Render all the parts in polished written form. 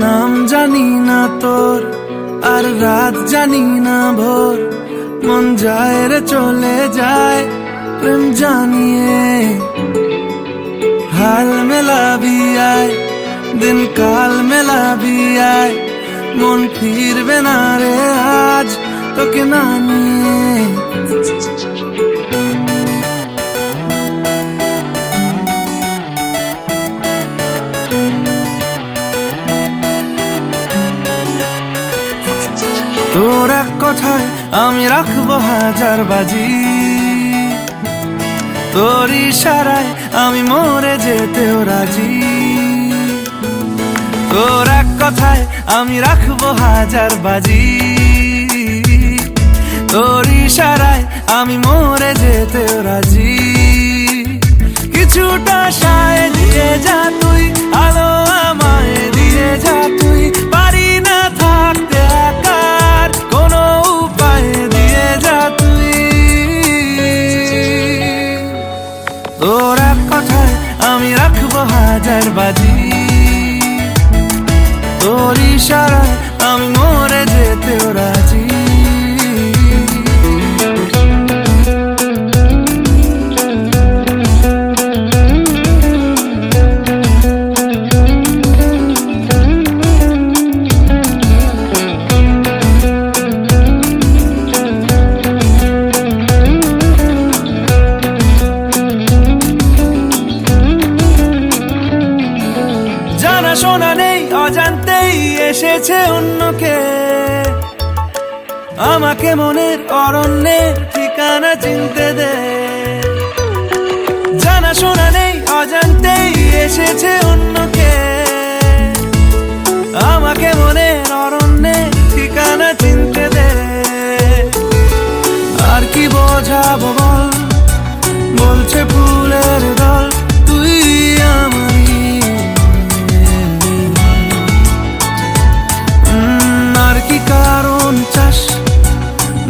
নাম জানি না তোর আর রাত জানি না ভোর, মন যায় রে চলে যায় প্রেম জানিয়ে। হাল মেলাবি আয়, দিন কাল মেলাবি আয়, মন ফিরবে না রে আজ তোকে না নিয়ে। তোর এক কথায় আমি রাখবো হাজার বাজি, তোর ইশারায় আমি মরে যেতেও রাজি। তোর এক কথায় আমি রাখবো হাজার বাজি, তোর ইশারায় আমি মরে যেতেও রাজি। কিছুটা সায় দিয়ে যা তুই, আলো আমায় দিয়ে যা তুই, পারি না থাকতে একার কোনো উপায় দিয়ে যা তুই। তোর এক কথায় আমি রাখবো হাজার বাজি, তোর ইশারায় আমি মরে যেতেও রাজি। শোনা নেই অজান্তেই এসেছে অন্যকে, আমাকে মনের অরণ্যের ঠিকানা চিনতে দে। জানা শোনা নেই অজান্তেই এসেছে অন্যকে, আমাকে মনের অরণ্যের ঠিকানা চিনতে দে। আর কি বোঝাবো বল, বলছে ফুলের দল তুই আমারই। আর কি কারণ চাস,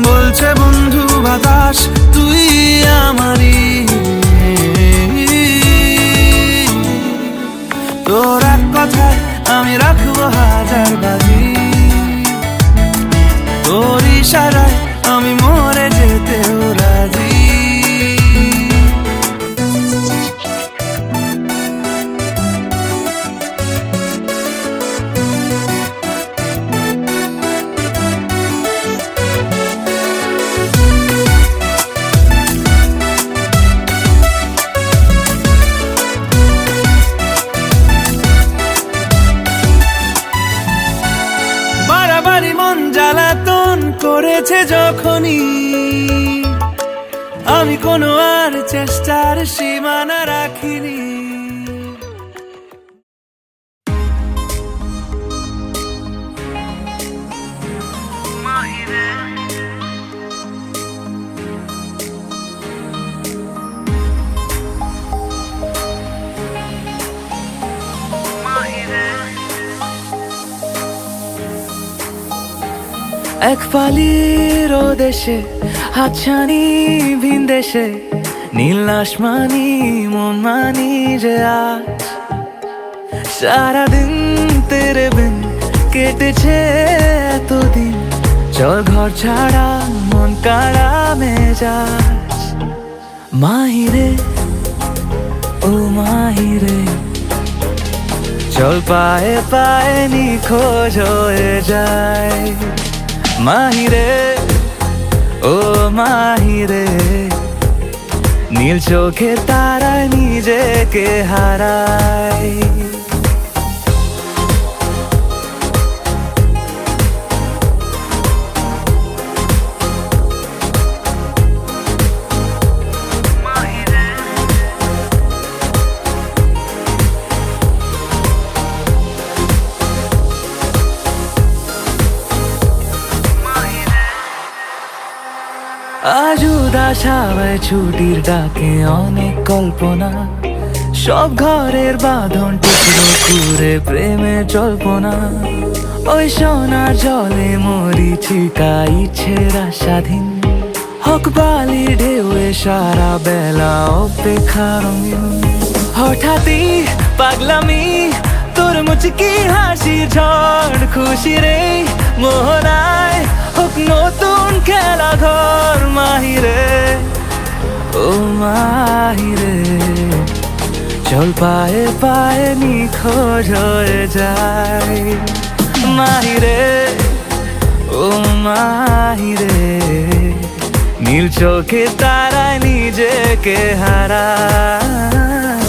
বলছে বন্ধু বাতাস তুই আমারই। তোর এক কথায় আমি রাখবো হাজার বাজি, তোর ইশারায় আমি মরে যেতেও রাজি। বাড়াবাড়ি মন জ্বালাতন করেছে যখনই, আমি কোনো আর চেষ্টার সীমানা রাখিনি। এক পালির দেশে হাতছানি ভিন দেশে, নীল আসমানি মন মানি যে আজ। সারাদিন তেরে বিন কেটেছে এতদিন, চল ঘর ছাড়া মন কাড়া মেজাজ। মাহিরে ও মাহিরে, চল পায়ে পায়ে নিখোঁজ হয়ে যায়। মাহিরে ও মাহিরে, নীল চোখে তারায় নিজেকে হারায়। আজ উদাস হাওয়ায় ছুটির ডাকে অনেক কল্পনা, সব ঘরের বাঁধন টুকরো করে প্রেমে জল্পনা, ওই সোনার জলে মরিচিকা ইচ্ছেরা স্বাধীন, হক বালি ঢেউয়ে সারা বেলা অপেক্ষা রঙিন। হঠাৎই পাগলামি তোর মুচকি হাসি ঝড় খুশি রে মোহনায়, হোক নতুন খেলা ঘর মাহিরে ও মাহিরে। চল পায়ে পায়ে নিখোঁজ হয়ে যায় মাহিরে ও মাহিরে। নীল চোখে তারায় নিজেকে হারায়।